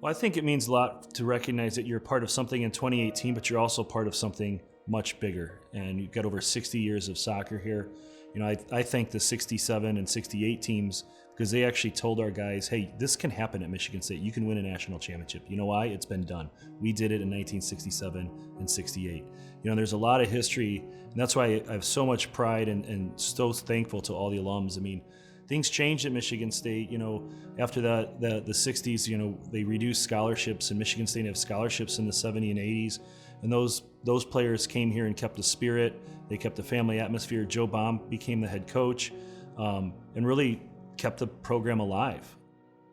Well, I think it means a lot to recognize that you're part of something in 2018, but you're also part of something much bigger. And you've got over 60 years of soccer here. You know, I thank the 67 and 68 teams because they actually told our guys, hey, this can happen at Michigan State. You can win a national championship. You know why? It's been done. We did it in 1967 and 68. You know, there's a lot of history, and that's why I have so much pride and so thankful to all the alums. I mean, things changed at Michigan State. You know, after the 60s, you know, they reduced scholarships, and Michigan State have scholarships in the 70s and 80s. And those players came here and kept the spirit. They kept the family atmosphere. Joe Baum became the head coach and really kept the program alive.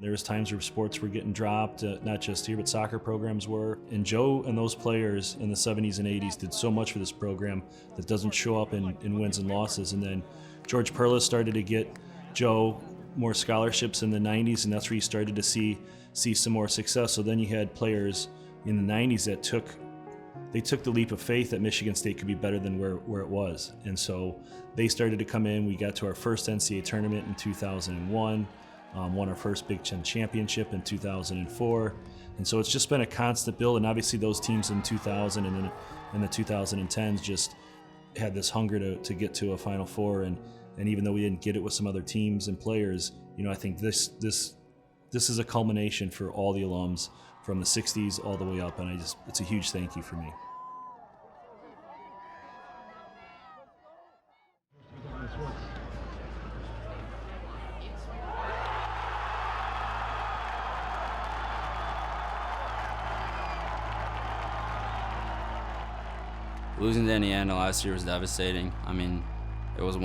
There was times where sports were getting dropped, not just here, but soccer programs were. And Joe and those players in the 70s and 80s did so much for this program that doesn't show up in wins and losses. And then George Perlis started to get Joe more scholarships in the 90s, and that's where you started to see some more success. So then you had players in the 90s that took the leap of faith that Michigan State could be better than where it was. And so they started to come in. We got to our first NCAA tournament in 2001, won our first Big Ten championship in 2004. And so it's just been a constant build. And obviously those teams in 2000 and in the 2010s just had this hunger to get to a Final Four. And even though we didn't get it with some other teams and players, you know, I think this is a culmination for all the alums from the 60s all the way up, and it's a huge thank you for me. Losing to Indiana last year was devastating. I mean, it was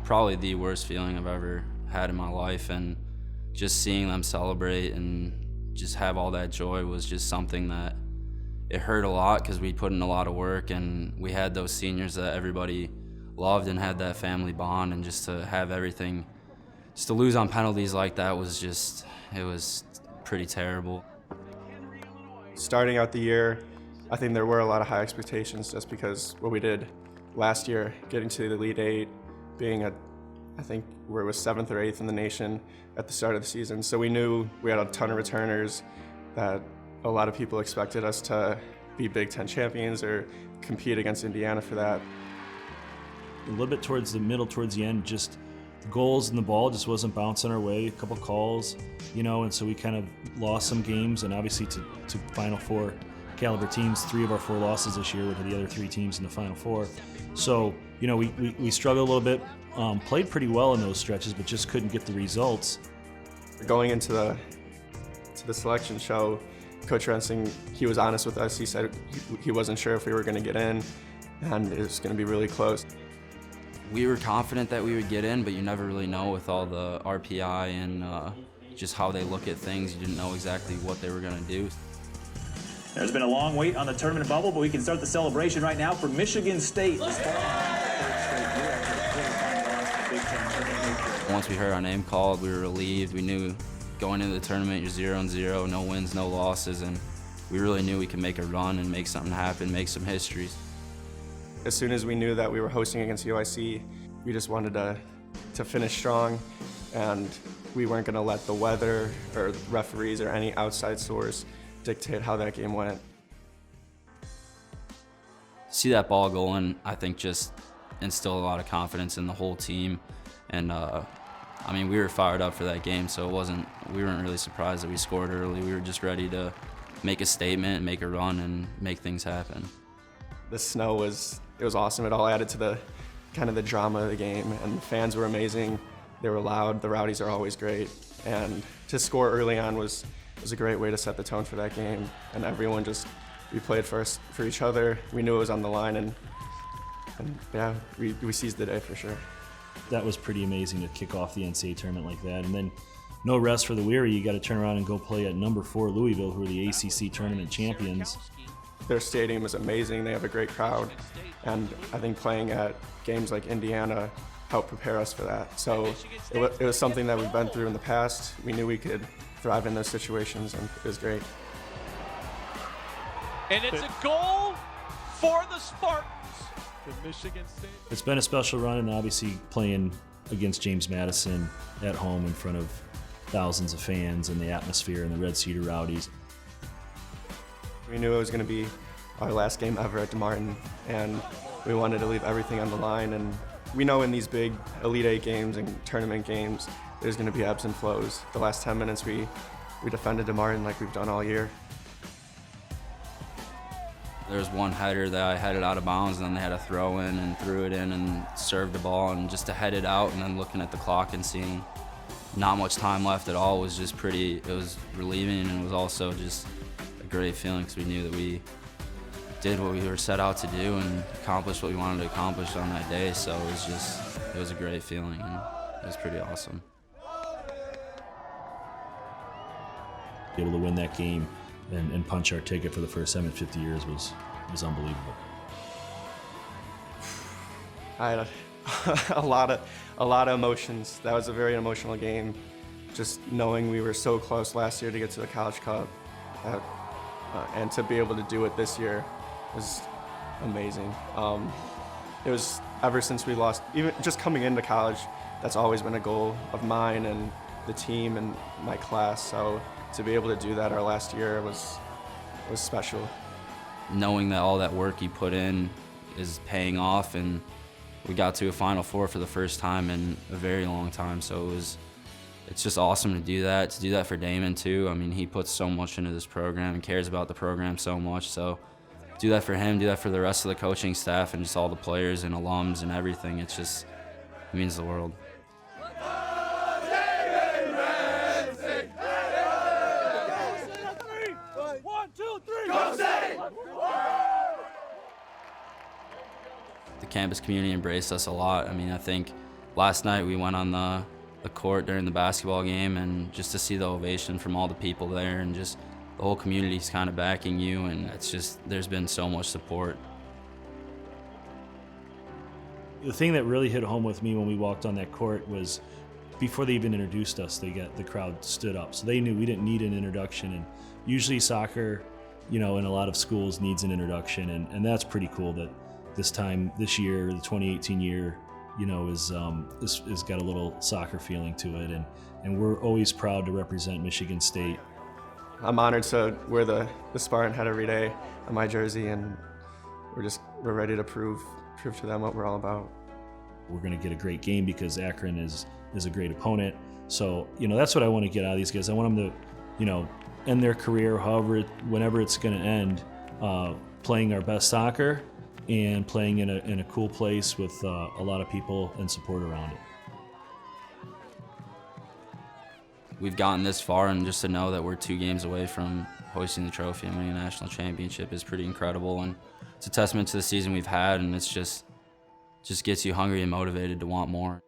probably the worst feeling I've ever had in my life, and just seeing them celebrate and just have all that joy was just something that it hurt a lot because we put in a lot of work, and we had those seniors that everybody loved and had that family bond, and just to have everything, just to lose on penalties like that it was pretty terrible. Starting out the year, I think there were a lot of high expectations just because what we did last year, getting to the Elite Eight, being I think where it was 7th or 8th in the nation at the start of the season. So we knew we had a ton of returners, that a lot of people expected us to be Big Ten champions or compete against Indiana for that. A little bit towards the middle, towards the end, just the goals and the ball just wasn't bouncing our way, a couple calls, you know, and so we kind of lost some games, and obviously to Final Four caliber teams, 3 of our 4 losses this year were to the other 3 teams in the Final Four. So, you know, we struggled a little bit, played pretty well in those stretches, but just couldn't get the results. Going into the selection show, Coach Rensing, he was honest with us. He said he wasn't sure if we were going to get in, and it was going to be really close. We were confident that we would get in, but you never really know with all the RPI and just how they look at things. You didn't know exactly what they were going to do. There's been a long wait on the tournament bubble, but we can start the celebration right now for Michigan State. Once we heard our name called, we were relieved. We knew going into the tournament, you're 0-0, no wins, no losses, and we really knew we could make a run and make something happen, make some histories. As soon as we knew that we were hosting against UIC, we just wanted to finish strong, and we weren't going to let the weather or referees or any outside source dictate how that game went. See that ball going, I think just instilled a lot of confidence in the whole team. And I mean, we were fired up for that game, so we weren't really surprised that we scored early. We were just ready to make a statement, make a run, and make things happen. The snow was awesome. It all added to the kind of the drama of the game, and the fans were amazing. They were loud. The Rowdies are always great, and to score early on was a great way to set the tone for that game. And everyone we played for each other. We knew it was on the line, and yeah, we seized the day for sure. That was pretty amazing to kick off the NCAA tournament like that. And then no rest for the weary. You got to turn around and go play at number 4 Louisville, who are the ACC tournament champions. Their stadium is amazing. They have a great crowd. And I think playing at games like Indiana helped prepare us for that. So it was something that we've been through in the past. We knew we could thrive in those situations, and it was great. And it's a goal for the Spartans. Michigan State. It's been a special run, and obviously playing against James Madison at home in front of thousands of fans and the atmosphere and the Red Cedar Rowdies. We knew it was going to be our last game ever at DeMartin, and we wanted to leave everything on the line. And we know in these big Elite Eight games and tournament games, there's going to be ebbs and flows. The last 10 minutes, we defended DeMartin like we've done all year. There was one header that I headed out of bounds, and then they had a throw in and threw it in and served the ball, and just to head it out and then looking at the clock and seeing not much time left at all was just pretty, it was relieving, and it was also just a great feeling because we knew that we did what we were set out to do and accomplished what we wanted to accomplish on that day. So it was a great feeling, and it was pretty awesome. Be able to win that game and punch our ticket for the first time in 50 years was unbelievable. I had a lot of emotions. That was a very emotional game. Just knowing we were so close last year to get to the College Cup, and to be able to do it this year was amazing. It was ever since we lost, even just coming into college, that's always been a goal of mine and the team and my class. So to be able to do that our last year was special. Knowing that all that work you put in is paying off, and we got to a Final Four for the first time in a very long time. So it's just awesome to do that for Damon too. I mean, he puts so much into this program and cares about the program so much. So do that for him, do that for the rest of the coaching staff and just all the players and alums and everything. It means the world. The campus community embraced us a lot. I mean, I think last night we went on the court during the basketball game, and just to see the ovation from all the people there and just the whole community's kind of backing you, and there's been so much support. The thing that really hit home with me when we walked on that court was before they even introduced us, the crowd stood up. So they knew we didn't need an introduction, and usually soccer, in a lot of schools needs an introduction, and that's pretty cool that this year, the 2018 year, is got a little soccer feeling to it, and we're always proud to represent Michigan State. I'm honored to wear the Spartan hat every day on my jersey, and we're ready to prove to them what we're all about. We're going to get a great game because Akron is a great opponent. So that's what I want to get out of these guys. I want them to end their career whenever it's going to end, playing our best soccer and playing in a cool place with a lot of people and support around it. We've gotten this far, and just to know that we're 2 games away from hoisting the trophy and winning a national championship is pretty incredible, and it's a testament to the season we've had, and it's just gets you hungry and motivated to want more.